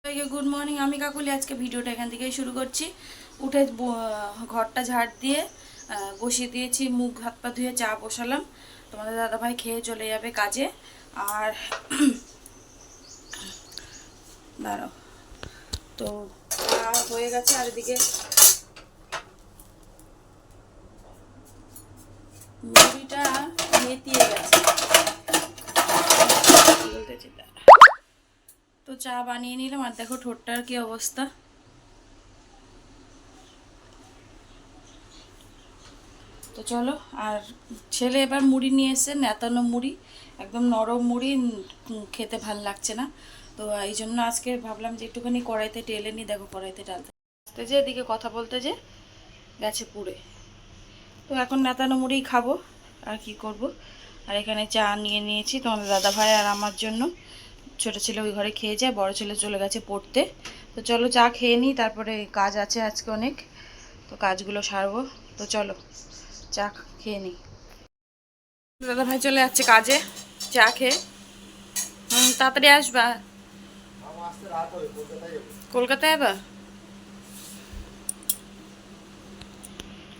Good morning. আমি কাকুলি আজকে ভিডিওটা এখান থেকেই শুরু করছি। উঠে ঘরটা ঝাড় দিয়ে বসিয়ে দিয়েছি, মুখ হাত পা ধুয়ে চা বসালাম। তোমাদের দাদাভাই খেয়ে চলে যাবে কাজে। আর দাঁড়াও, তো চা হয়ে গেছে। আর এদিকে মুড়িটা নেতিয়ে গেছে, বলতেছি তো চা বানিয়ে নিলাম। আর দেখো ঠোঁটটার কি অবস্থা। তো চলো। আর ছেলে এবার মুড়ি নিয়ে এসে, নেতানো মুড়ি, একদম নরম মুড়ি, খেতে ভাল লাগছে না। তো এই জন্য আজকে ভাবলাম যে একটুখানি কড়াইতে টেলে নিই। দেখো কড়াইতে ডালতে যে এদিকে কথা বলতে যে গেছে পুড়ে। তো এখন নেতানো মুড়িই খাবো, আর কি করব। আর এখানে চা নিয়ে নিয়েছি তোমাদের দাদাভাই আর আমার জন্য। ছোটো ছেলে ওই ঘরে খেয়ে যায়, বড় ছেলে চলে গেছে পড়তে। তো চলো চা খেয়ে নিই, তারপরে কাজ আছে আজকে অনেক, তো কাজগুলো সারবো। তো চলো চা খেয়ে নিই। দাদাভাই চলে যাচ্ছে কাজে, চা খেয়ে। তাড়াতাড়ি আসবা, কলকাতায় যাবা।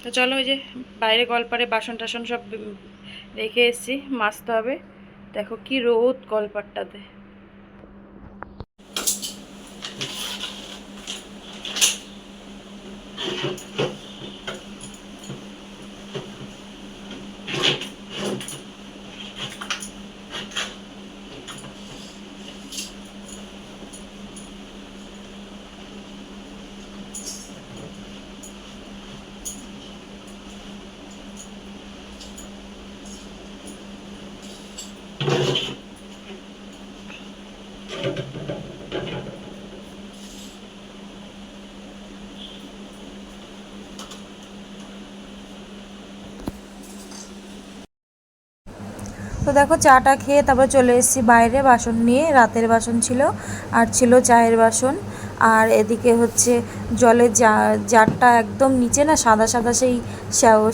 তো চলো, ওই যে বাইরে কলপারে বাসন টাসন সব রেখে এসেছি, মাজতে হবে। দেখো কি রোদ কলপারটাতে। তো দেখো চাটা খেয়ে তারপর চলে এসেছি বাইরে বাসন নিয়ে। রাতের বাসন ছিল, আর ছিল চায়ের বাসন। আর এদিকে হচ্ছে জলের জারটা একদম নিচে না সাদা সাদা, সেই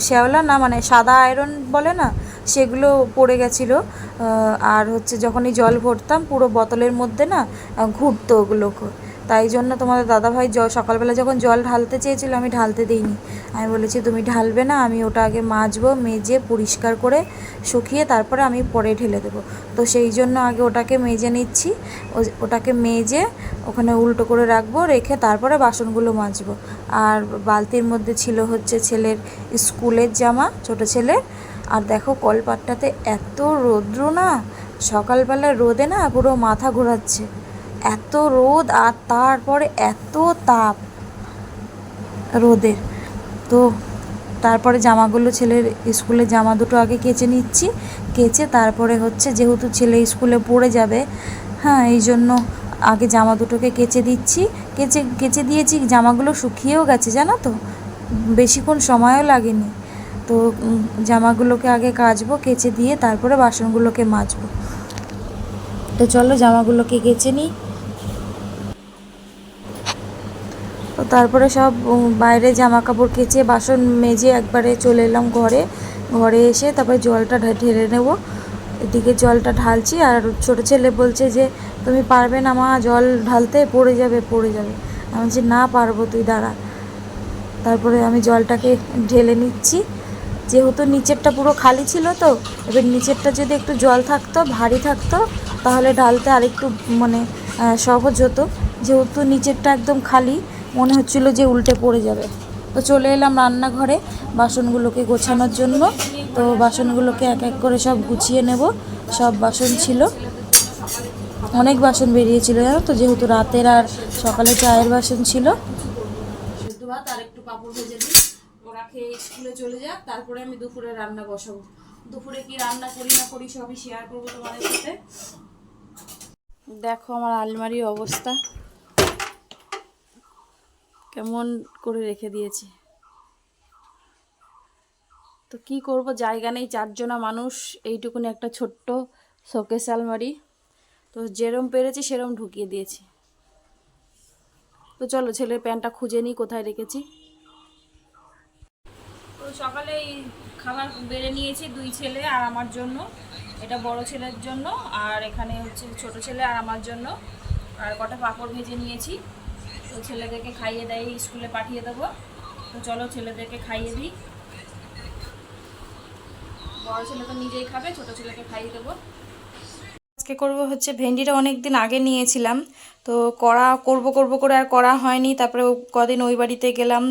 শ্যাওলা না, মানে সাদা আয়রন বলে না, সেগুলো পড়ে গেছিলো। আর হচ্ছে যখনই জল ভরতাম পুরো বোতলের মধ্যে না ঘুরতো ওগুলো। তাই জন্য তোমাদের দাদাভাই সকালবেলা যখন জল ঢালতে চেয়েছিল, আমি ঢালতে দিইনি। আমি বলেছি তুমি ঢালবে না, আমি ওটা আগে মাজবো, মেজে পরিষ্কার করে শুকিয়ে তারপরে আমি পরে ঢেলে দেবো। তো সেই জন্য আগে ওটাকে মেজে নিচ্ছি। ওটাকে মেজে ওখানে উল্টো করে রাখবো, রেখে তারপরে বাসনগুলো মাজবো। আর বালতির মধ্যে ছিল হচ্ছে ছেলের স্কুলের জামা, ছোটো ছেলের। আর দেখো কলপাটটাতে এত রৌদ্র না, সকালবেলায় রোদে না পুরো মাথা ঘোরাচ্ছে, এত রোদ। আর তারপরে এত তাপ রোদের। তো তারপরে জামাগুলো, ছেলের স্কুলের জামা দুটো আগে কেচে নিচ্ছি। কেচে তারপরে হচ্ছে, যেহেতু ছেলে স্কুলে পড়ে যাবে, হ্যাঁ, এই জন্য আগে জামা দুটোকে কেচে দিচ্ছি। কেচে দিয়েছি, জামাগুলো শুকিয়েও গেছে জানো তো, বেশিক্ষণ সময়ও লাগেনি। তো জামাগুলোকে আগে কাচবো, কেচে দিয়ে তারপরে বাসনগুলোকে মাজবো। তো চলো জামাগুলোকে কেচে নিই। তো তারপরে সব বাইরে জামা কাপড় কেচে বাসন মেজে একবারে চলে এলাম ঘরে এসে তারপরে জলটা ঢেলে নেব। এদিকে জলটা ঢালছি, আর ছোটো ছেলে বলছে যে তুমি পারবে না মা জল ঢালতে, পড়ে যাবে। আমি বলছি না পারবো, তুই দাঁড়া। তারপরে আমি জলটাকে ঢেলে নিচ্ছি। যেহেতু নিচেরটা পুরো খালি ছিল, তো এবার নিচেরটা যদি একটু জল থাকতো, ভারী থাকতো, তাহলে ঢালতে আরেকটু মানে সহজ হতো। যেহেতু নিচেরটা একদম খালি, মনে হচ্ছিলো যে উল্টে পড়ে যাবে। তো চলে এলাম রান্নাঘরে বাসনগুলোকে গোছানোর জন্য। তো বাসনগুলোকে এক এক করে সব গুছিয়ে নেব। সব বাসন ছিল, অনেক বাসন বেরিয়েছিল জানো তো, যেহেতু রাতের আর সকালে চায়ের বাসন ছিল। সেদ্ধ ভাত আর একটু পাঁপড় ভেজে দিই, ওরা খেয়ে স্কুলে চলে যাক, তারপরে আমি দুপুরে রান্না বসাবো। দুপুরে কি রান্না করি না করি সবই শেয়ার করবো তোমাদের সাথে। দেখো আমার আলমারির অবস্থা কেমন করে রেখে দিয়েছি। তো কি করব, জায়গা নেই, চারজনা মানুষ, এইটুকুনি একটা ছোট্ট শোকেস আলমারি। তো যেরম পেরেছি সেরম ঢুকিয়ে দিয়েছি। তো চলো ছেলের প্যান্টটা খুঁজে নিই কোথায় রেখেছি। তো সকালে এই খাবার বেড়ে নিয়েছি, দুই ছেলে আর আমার জন্য। এটা বড় ছেলের জন্য, আর এখানে হচ্ছে ছোট ছেলে আর আমার জন্য। আর কটা পাঁপড় ভেজে নিয়েছি। তো ছেলেদেরকে খাইয়ে দেয়, স্কুলে পাঠিয়ে দেবো। তো চলো ছেলেদেরকে খাইয়ে দিই। বড় ছেলে তো নিজেই খাবে, ছোট ছেলেকে খাইয়ে দেবো। আজকে করব হচ্ছে ভেন্ডিটা অনেক দিন আগে নিয়েছিলাম, তো করব করে আর করা হয়নি। তারপরে কদিন ওই বাড়িতে গেলাম,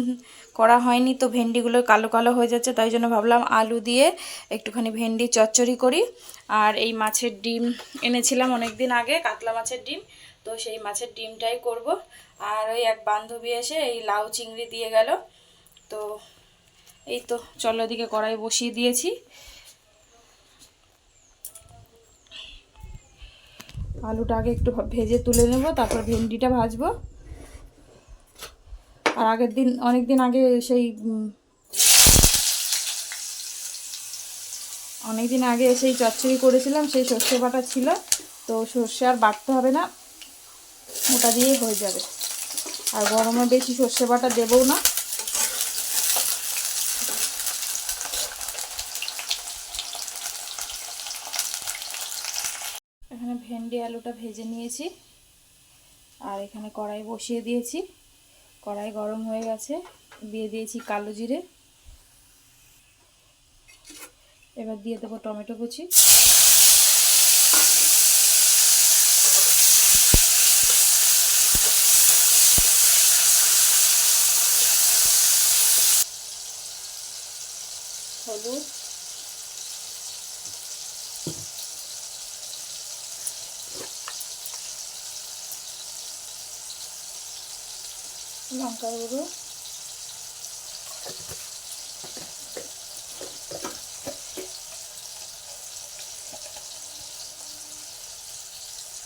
করা হয়নি। তো ভেন্ডিগুলো কালো কালো হয়ে যাচ্ছে, তাই জন্য ভাবলাম আলু দিয়ে একটুখানি ভেন্ডি চচ্চড়ি করি। আর এই মাছের ডিম এনেছিলাম অনেক দিন আগে, কাতলা মাছের ডিম, তো সেই মাছের ডিমটাই করব। আর ওই এক বান্ধবী এসে এই লাউ চিংড়ি দিয়ে গেল। তো এই তো চলো, এদিকে কড়াই বসিয়ে দিয়েছি। আলুটা আগে একটু ভেজে তুলে নেব, তারপর ভেন্ডিটা ভাজবো। আর আগের দিন অনেক দিন আগে সেই চচ্চড়ি করেছিলাম, সেই সর্ষে বাটা ছিল। তো সর্ষে আর বাটতে হবে না, ওটা দিয়েই হয়ে যাবে। আর গরমে বেশি সর্ষে বাটা দেবও না। এখানে ভেন্ডি আলুটা ভেজে নিয়েছি, আর এখানে কড়াই বসিয়ে দিয়েছি। কড়াই গরম হয়ে গেছে, দিয়ে দিয়েছি কালো জিরে। এবার দিয়ে দেবো টমেটো কুচি, হলুদ, লঙ্কার গুঁড়ো,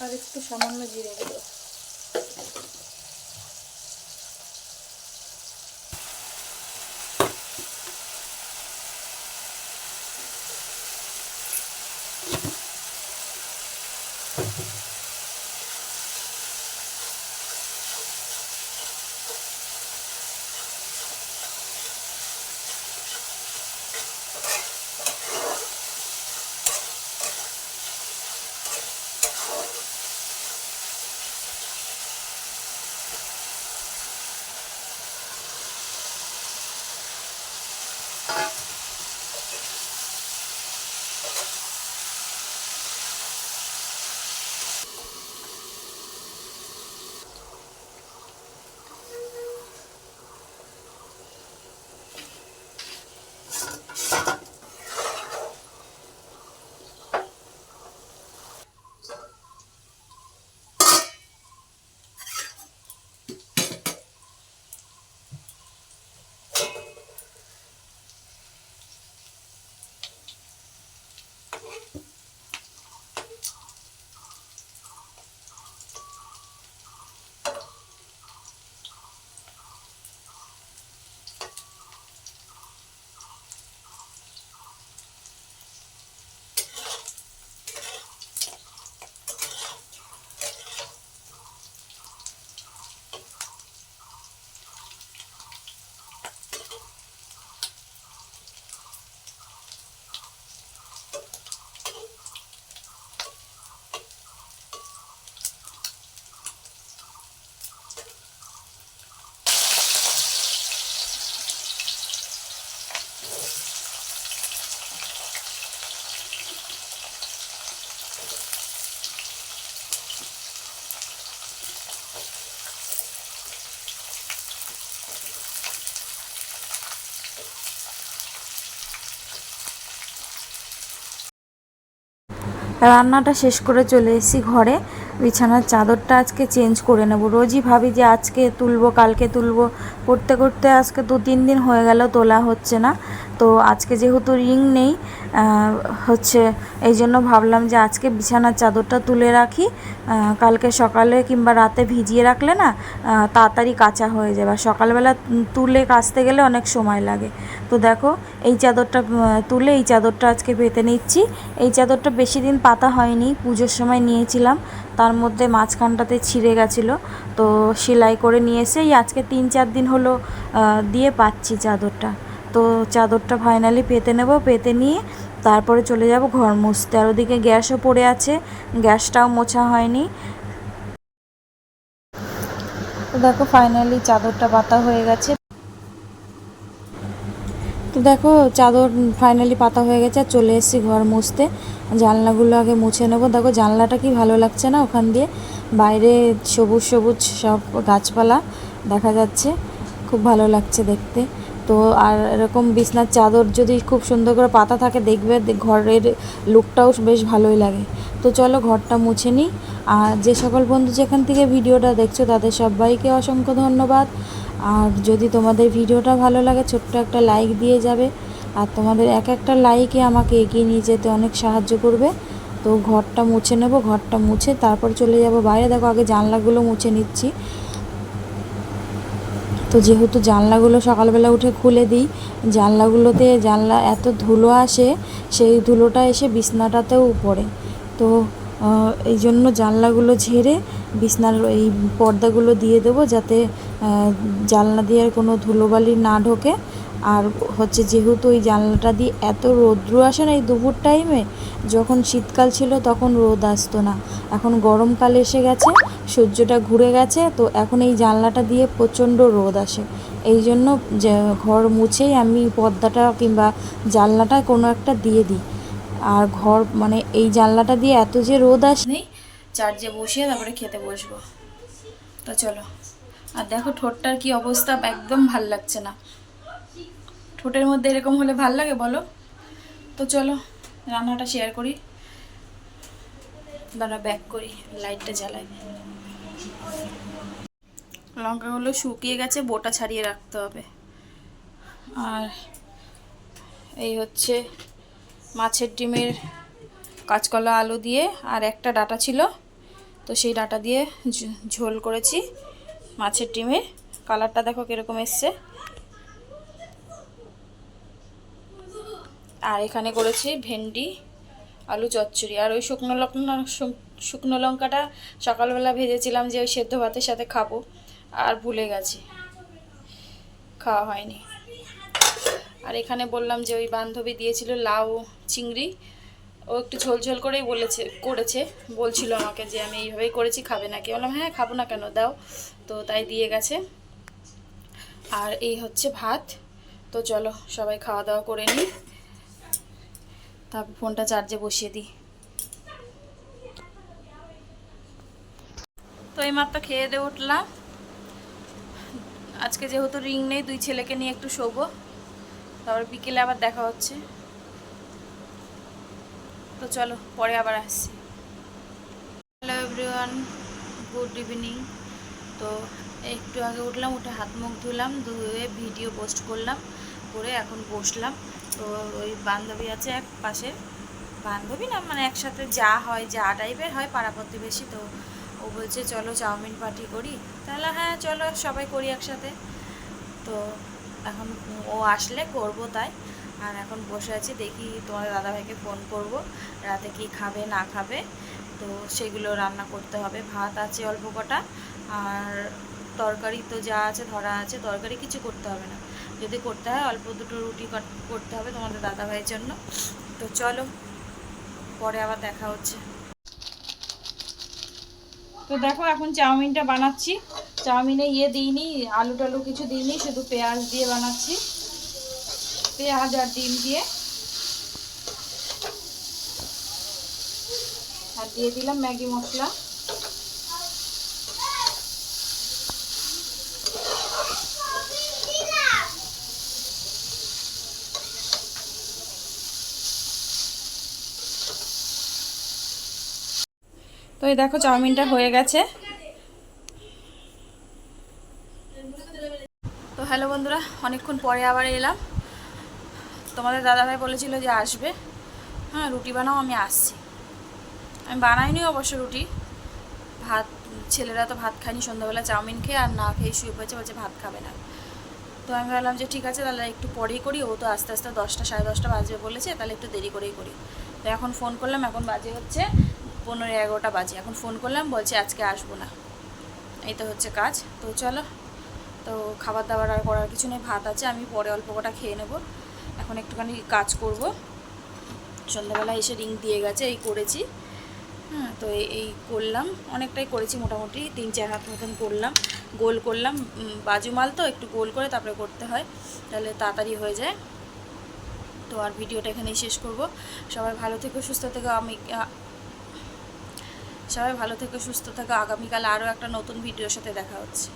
আর একটু সামান্য জিরে গুঁড়ো। রান্নাটা শেষ করে চলে এসেছি ঘরে। বিছানার চাদরটা আজকে চেঞ্জ করে নেব। রোজই ভাবি যে আজকে তুলবো, কালকে তুলবো, করতে করতে আজকে 2-3 দিন হয়ে গেল, তোলা হচ্ছে না। তো আজকে যেহেতু রিং নেই হচ্ছে, এই জন্য ভাবলাম যে আজকে বিছানার চাদরটা তুলে রাখি। কালকে সকালে কিংবা রাতে ভিজিয়ে রাখলে না তাড়াতাড়ি কাচা হয়ে যাবে। সকালবেলা তুলে কাচতে গেলে অনেক সময় লাগে। তো দেখো, এই চাদরটা তুলে এই চাদরটা আজকে পেতে নিচ্ছি। এই চাদরটা বেশি দিন পাতা হয়নি, পুজোর সময় নিয়েছিলাম, তার মধ্যে মাঝখানটাতে ছিঁড়ে গেছিলো। তো সেলাই করে নিয়ে এসে এই আজকে 3-4 দিন হলো দিয়ে পাচ্ছি চাদরটা। তো চাদরটা ফাইনালি পেতে নেব, পেতে নিয়ে তারপরে চলে যাব ঘর মুছতে। আর ওদিকে গ্যাসও পড়ে আছে, গ্যাসটাও মোছা হয়নি। তো দেখো ফাইনালি চাদরটা পাতা হয়ে গেছে। তো দেখো চাদর ফাইনালি পাতা হয়ে গেছে, আর চলে এসেছি ঘর মুছতে। জানলাগুলো আগে মুছে নেবো। দেখো জানলাটা কি ভালো লাগছে না, ওখান দিয়ে বাইরে সবুজ সবুজ সব গাছপালা দেখা যাচ্ছে, খুব ভালো লাগছে দেখতে। তো আর এরকম বিছনার চাদর যদি খুব সুন্দর করে পাতা থাকে দেখবে ঘরের লুকটাও বেশ ভালোই লাগে। তো চলো ঘরটা মুছে নিই। আর যে সকল বন্ধু যেখান থেকে ভিডিওটা দেখছো তাদের সবাইকে অসংখ্য ধন্যবাদ। আর যদি তোমাদের ভিডিওটা ভালো লাগে ছোট্ট একটা লাইক দিয়ে যাবে, আর তোমাদের এক একটা লাইকে আমাকে এগিয়ে নিয়ে যেতে অনেক সাহায্য করবে। তো ঘরটা মুছে নেব, ঘরটা মুছে তারপর চলে যাব বাইরে। দেখো আগে জানলাগুলো মুছে নিচ্ছি। তো যেহেতু জানলাগুলো সকালবেলা উঠে খুলে দিই, জানলাগুলোতে এত ধুলো আসে, সেই ধুলোটা এসে বিছনাটাতেও পড়ে। তো এই জন্য জানলাগুলো ঝেড়ে বিছনার এই পর্দাগুলো দিয়ে দেবো, যাতে জানলা দিয়ে আর কোনো ধুলোবালি না ঢোকে। আর হচ্ছে যেহেতু ওই জানলাটা দিয়ে এত রৌদ্র আসে না এই দুপুর টাইমে, যখন শীতকাল ছিল তখন রোদ আসতো না, এখন গরমকাল এসে গেছে, সূর্যটা ঘুরে গেছে, তো এখন এই জানলাটা দিয়ে প্রচণ্ড রোদ আসে। এই জন্য ঘর মুছেই আমি পর্দাটা কিংবা জানলাটা কোনো একটা দিয়ে দিই। আর ঘর মানে এই জানলাটা দিয়ে এত যে রোদ আসে নেই, চার্জে বসিয়ে তারপরে খেতে বসবো। তো চলো। আর দেখো ঠোঁটটার কি অবস্থা, একদম ভাল লাগছে না। ঠোঁটের মধ্যে এরকম হলে ভাল লাগে বলো? তো চলো রান্নাটা শেয়ার করি। দাঁড়া ব্যাক করি, লাইটটা জ্বালাই। লঙ্কাগুলো শুকিয়ে গেছে, বোটা ছাড়িয়ে রাখতে হবে। আর এই হচ্ছে মাছের ডিমের কাঁচকলা আলু দিয়ে, আর একটা ডাঁটা ছিল, তো সেই ডাঁটা দিয়ে ঝোল করেছি মাছের ডিমের। কালারটা দেখো কীরকম এসছে। আর এখানে করেছি ভেন্ডি আলু চচ্চড়ি। আর ওই শুকনো লঙ্কাটা সকালবেলা ভেজেছিলাম যে ওই সেদ্ধ ভাতের সাথে খাবো, আর ভুলে গেছি, খাওয়া হয়নি। আর এখানে বললাম যে ওই বান্ধবী দিয়েছিল লাউ চিংড়ি, ও একটু ঝোল ঝোল করেই বলছিল আমাকে যে আমি এইভাবেই করেছি, খাবে নাকি? বললাম হ্যাঁ খাবো না কেন, দাও। তো তাই দিয়ে গেছে। আর এই হচ্ছে ভাত। তো চলো সবাই খাওয়া দাওয়া করে নিই, তারপর ফোনটা চার্জে বসিয়ে দিই। তো এইমাত্র খেয়ে দিয়ে উঠলাম। আজকে যেহেতু রিং নেই, দুই ছেলেকে নিয়ে একটু শোবো, তারপর বিকেলে আবার দেখা হচ্ছে। তো চলো পরে আবার আসছি। Hello everyone, good evening. তো একটু আগে উঠলাম, উঠে হাত মুখ ধুলাম, ধুয়ে ভিডিও পোস্ট করলাম, করে এখন বসলাম। তো ওই বান্ধবী আছে এক পাশে, বান্ধবী না মানে একসাথে যা হয়, যা টাইপের হয় পাড়া প্রতিবেশী, তো ও বলছে চলো চাউমিন পার্টি করি। তাহলে হ্যাঁ চলো সবাই করি একসাথে। তো এখন ও আসলে করব তাই। আর এখন বসে আছি, দেখি তোমার দাদাভাইকে ফোন করব, রাতে কি খাবে না খাবে, তো সেগুলো রান্না করতে হবে। ভাত আছে অল্প কটা, আর তরকারি তো যা আছে ধরা আছে, তরকারি কিছু করতে হবে না, যদি করতে হয় অল্প দুটো রুটি করতে হবে তোমাদের দাদাভাইয়ের জন্য। তো চলো পরে আবার দেখা হচ্ছে। তো দেখো এখন চাউমিনটা বানাচ্ছি। চাউমিনে দিইনি, আলু টালু কিছু দিইনি, শুধু পেঁয়াজ দিয়ে বানাচ্ছি, পেঁয়াজ আর ডিম দিয়ে। আর দিয়ে দিলাম ম্যাগি মশলা। তো এই দেখো চাউমিনটা হয়ে গেছে। তো হ্যালো বন্ধুরা, অনেকক্ষণ পরে আবার এলাম। তোমাদের দাদাভাই বলেছিল যে আসবে, হ্যাঁ রুটি বানাও, আমি আসছি। আমি বানাইনি অবশ্য রুটি, ভাত, ছেলেরা তো ভাত খায়নি সন্ধ্যাবেলা, চাউমিন খেয়ে আর না খেয়ে শুয়ে পড়েছে, বলছে ভাত খাবে না। তো আমি ভাবলাম যে ঠিক আছে তাহলে একটু পরেই করি, ও তো আস্তে আস্তে 10টা সাড়ে 10টা বাজবে বলেছে, তাহলে একটু দেরি করেই করি। তো এখন ফোন করলাম, এখন বাজে হচ্ছে 15-11টা বাজে, এখন ফোন করলাম, বলছে আজকে আসবো না। এই তো হচ্ছে কাজ। তো চলো, তো খাবার দাবার আর করার কিছু নেই, ভাত আছে, আমি পরে অল্প কটা খেয়ে নেব। এখন একটুখানি কাজ করব, সন্ধ্যাবেলা এসে রিং দিয়ে গেছে, এই করেছি। হ্যাঁ তো এই করলাম, অনেকটাই করেছি, মোটামুটি 3-4 হাত মতন করলাম। গোল করলাম, বাজু মাল তো একটু গোল করে তারপরে করতে হয়, তাহলে তাড়াতাড়ি হয়ে যায়। তো আর ভিডিওটা এখানেই শেষ করব। সবাই ভালো থেকো, সুস্থ থেকো। সবাই ভালো থেকো, সুস্থ থেকো। আগামীকাল আরও একটা নতুন ভিডিওর সাথে দেখা হচ্ছে।